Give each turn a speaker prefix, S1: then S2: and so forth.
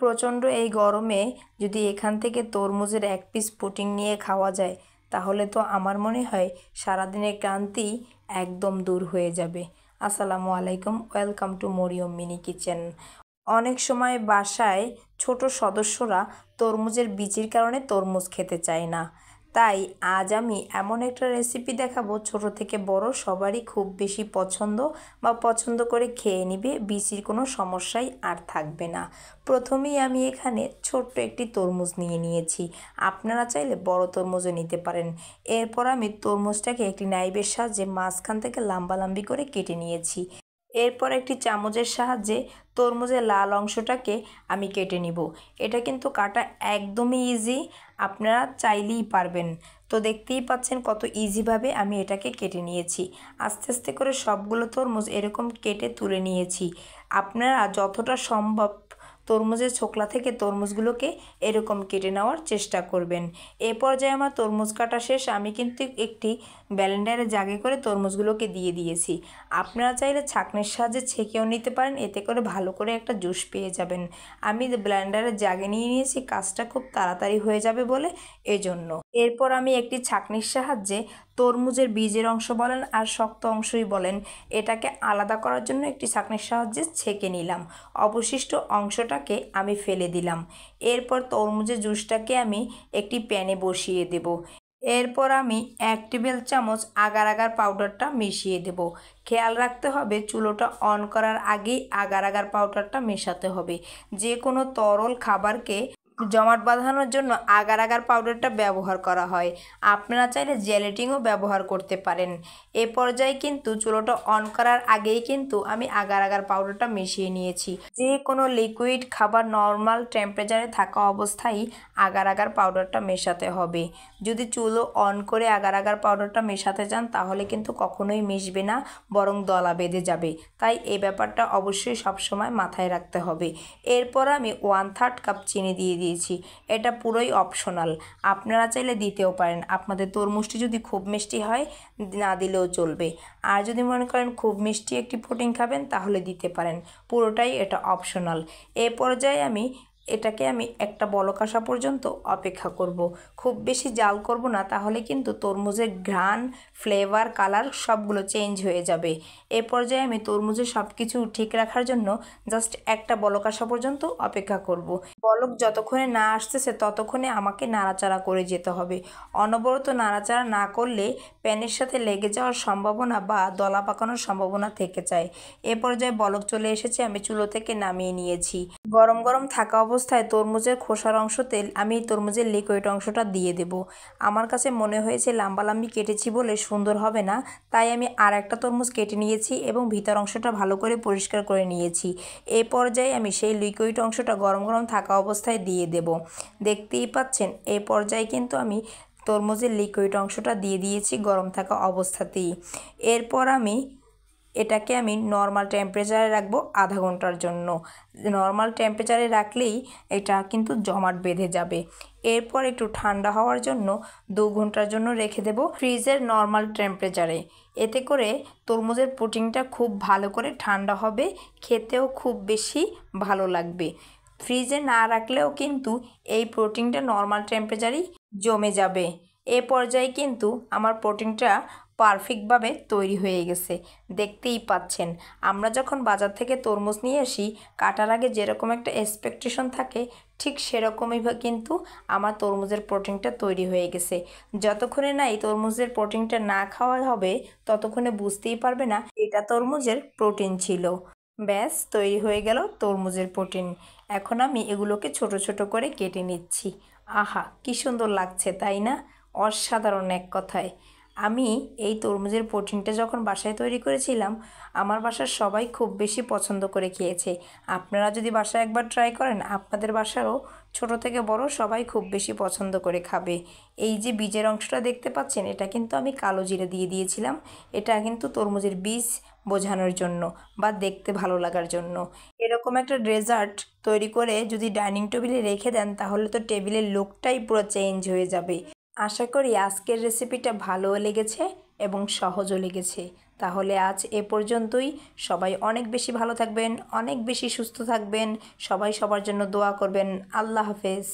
S1: প্রচণ্ড এই গরমে যদি এখান থেকে তরমুজের এক পিস পুডিং নিয়ে খাওয়া যায় তাহলে তো আমার মনে হয় সারাদিনের ক্লান্তি একদম দূর হয়ে যাবে। আসসালামু আলাইকুম, welcome to Mariyam mini kitchen. অনেক সময় বাসায় ছোট সদস্যরা তরমুজের বীজের কারণে তরমুজ খেতে চায় না, তাই আজ আমি এমন একটা রেসিপি দেখাবো ছোট থেকে বড় সবারই খুব বেশি পছন্দ বা পছন্দ করে খেয়ে নিবে, বীজের কোনো সমস্যাই আর থাকবে না। প্রথমেই আমি এখানে ছোট্ট একটি তরমুজ নিয়ে নিয়েছি, আপনারা চাইলে বড় তরমুজও নিতে পারেন। এরপর আমি তরমুজটাকে একটি নাইফের সাহায্যে মাঝখান থেকে লম্বালম্বি করে কেটে নিয়েছি। এরপর একটি চামচের সাহায্যে তরমুজের লাল অংশটাকে আমি কেটে নিব। এটা কিন্তু কাটা একদমই ইজি, আপনারা চাইলেই পারবেন। তো দেখতেই পাচ্ছেন কত ইজিভাবে আমি এটাকে কেটে নিয়েছি। আস্তে আস্তে করে সবগুলো তরমুজ এরকম কেটে তুলে নিয়েছি। আপনারা যতটা সম্ভব তরমুজের ছোকলা থেকে তরমুজগুলোকে এরকম কেটে নেওয়ার চেষ্টা করবেন। এ পর্যায়ে আমার তরমুজ কাটা শেষ, আমি কিন্তু একটি ব্লেন্ডারে জাগে করে তরমুজগুলোকে দিয়ে দিয়েছি। আপনারা চাইলে ছাঁকনির সাহায্যে ছেঁকেও নিতে পারেন, এতে করে ভালো করে একটা জুস পেয়ে যাবেন। আমি ব্লেন্ডারে জাগে নিয়ে নিয়েছি, কাজটা খুব তাড়াতাড়ি হয়ে যাবে বলে এজন্য। এরপর আমি একটি ছাঁকনির সাহায্যে তরমুজের বীজের অংশ বলেন আর শক্ত অংশই বলেন, এটাকে আলাদা করার জন্য একটি ছাঁকনির সাহায্যে ছেঁকে নিলাম। অবশিষ্ট অংশটাকে আমি ফেলে দিলাম। এরপর তরমুজের জুসটাকে আমি একটি প্যানে বসিয়ে দেব। এরপর আমি 1 টেবিল চামচ আগার আগার পাউডারটা মিশিয়ে দেব। খেয়াল রাখতে হবে চুলোটা অন করার আগেই আগার আগার পাউডারটা মেশাতে হবে। যে কোনো তরল খাবারকে জমাট বাঁধানোর জন্য আগার আগার পাউডারটা ব্যবহার করা হয়। আপনারা চাইলে জেলেটিনও ব্যবহার করতে পারেন। এ পর্যায়ে কিন্তু চুলোটা অন করার আগেই কিন্তু আমি আগার আগার পাউডারটা মিশিয়ে নিয়েছি। যে কোনো লিকুইড খাবার নর্মাল টেম্পারেচারে থাকা অবস্থায় আগার আগার পাউডারটা মেশাতে হবে। যদি চুলো অন করে আগার আগার পাউডারটা মেশাতে চান তাহলে কিন্তু কখনোই মিশবে না, বরং দলা বেঁধে যাবে। তাই এই ব্যাপারটা অবশ্যই সবসময় মাথায় রাখতে হবে। এরপর আমি 1/3 কাপ চিনি দিয়ে দিয়েছি। এটা পুরোই অপশনাল, আপনারা চাইলে দিতেও পারেন। আপনাদের তরমুজটি যদি খুব মিষ্টি হয় না দিলেও চলবে, আর যদি মনে করেন খুব মিষ্টি একটি পুডিং খাবেন তাহলে দিতে পারেন। পুরোটাই এটা অপশনাল। এ পর্যায়ে এটাকে আমি একটা বলক আসা পর্যন্ত অপেক্ষা করব। খুব বেশি জাল করব না, তাহলে কিন্তু তরমুজের ঘ্রাণ, ফ্লেভার, কালার সবগুলো চেঞ্জ হয়ে যাবে। এ পর্যায়ে আমি তরমুজের সব কিছু ঠিক রাখার জন্য জাস্ট একটা বলক আসা পর্যন্ত অপেক্ষা করব। বলক যতক্ষণে না আসতেছে ততক্ষণে আমাকে নাড়াচাড়া করে যেতে হবে। অনবরত নাড়াচাড়া না করলে প্যানের সাথে লেগে যাওয়ার সম্ভাবনা বা দলা পাকানোর সম্ভাবনা থেকে যায়। এ পর্যায়ে বলক চলে এসেছে, আমি চুলো থেকে নামিয়ে নিয়েছি। গরম গরম থাকা অবস্থায় তরমুজের খোসার অংশতে আমি তরমুজের লিকুইড অংশটা দিয়ে দেব। আমার কাছে মনে হয়েছে লম্বালম্বি কেটেছি বলে সুন্দর হবে না, তাই আমি আর একটা তরমুজ কেটে নিয়েছি এবং ভিতর অংশটা ভালো করে পরিষ্কার করে নিয়েছি। এই পর্যায়ে আমি সেই লিকুইড অংশটা গরম গরম থাকা অবস্থায় দিয়ে দেব। দেখতেই পাচ্ছেন এই পর্যায়ে কিন্তু আমি তরমুজের লিকুইড অংশটা দিয়ে দিয়েছি গরম থাকা অবস্থাতেই। এরপর এটাকে আমি নর্মাল টেম্পারেচারে রাখবো আধা ঘন্টার জন্য। নর্মাল টেম্পারেচারে রাখলেই এটা কিন্তু জমাট বেঁধে যাবে। এরপর একটু ঠান্ডা হওয়ার জন্য 2 ঘন্টার জন্য রেখে দেব ফ্রিজের নর্মাল টেম্পারেচারে। এতে করে তরমুজের পুডিংটা খুব ভালো করে ঠান্ডা হবে, খেতেও খুব বেশি ভালো লাগবে। ফ্রিজে না রাখলেও কিন্তু এই প্রোটিনটা নর্মাল টেম্পারেচারেই জমে যাবে। এ পর্যায়ে কিন্তু আমার প্রোটিনটা পারফেক্টভাবে তৈরি হয়ে গেছে, দেখতেই পাচ্ছেন। আমরা যখন বাজার থেকে তরমুজ নিয়ে আসি কাটার আগে যেরকম একটা এক্সপেকটেশন থাকে, ঠিক সেরকমই কিন্তু আমার তরমুজের প্রোটিনটা তৈরি হয়ে গেছে। যতক্ষণে না এই তরমুজের প্রোটিনটা না খাওয়া হবে ততক্ষণে বুঝতেই পারবে না এটা তরমুজের প্রোটিন ছিল। ব্যাস তৈরি হয়ে গেল তরমুজের প্রোটিন। এখন আমি এগুলোকে ছোট ছোট করে কেটে নিচ্ছি। আহা, কি সুন্দর লাগছে তাই না? অসাধারণ এক কথায়। আমি এই তরমুজের প্রোটিনটা যখন বাসায় তৈরি করেছিলাম আমার বাসার সবাই খুব বেশি পছন্দ করে খেয়েছে। আপনারা যদি বাসায় একবার ট্রাই করেন আপনাদের বাসারও ছোট থেকে বড় সবাই খুব বেশি পছন্দ করে খাবে। এই যে বীজের অংশটা দেখতে পাচ্ছেন এটা কিন্তু আমি কালো জিরে দিয়ে দিয়েছিলাম। এটা কিন্তু তরমুজের বীজ বোঝানোর জন্য বা দেখতে ভালো লাগার জন্য। এরকম একটা ডেজার্ট তৈরি করে যদি ডাইনিং টেবিলে রেখে দেন তাহলে তো টেবিলের লুকটাই পুরো চেঞ্জ হয়ে যাবে। আশা করি আজকের রেসিপিটা ভালোও লেগেছে এবং সহজও লেগেছে। তাহলে আজ এ পর্যন্তই। সবাই অনেক বেশি ভালো থাকবেন, অনেক বেশি সুস্থ থাকবেন। সবাই সবার জন্য দোয়া করবেন। আল্লাহ হাফেজ।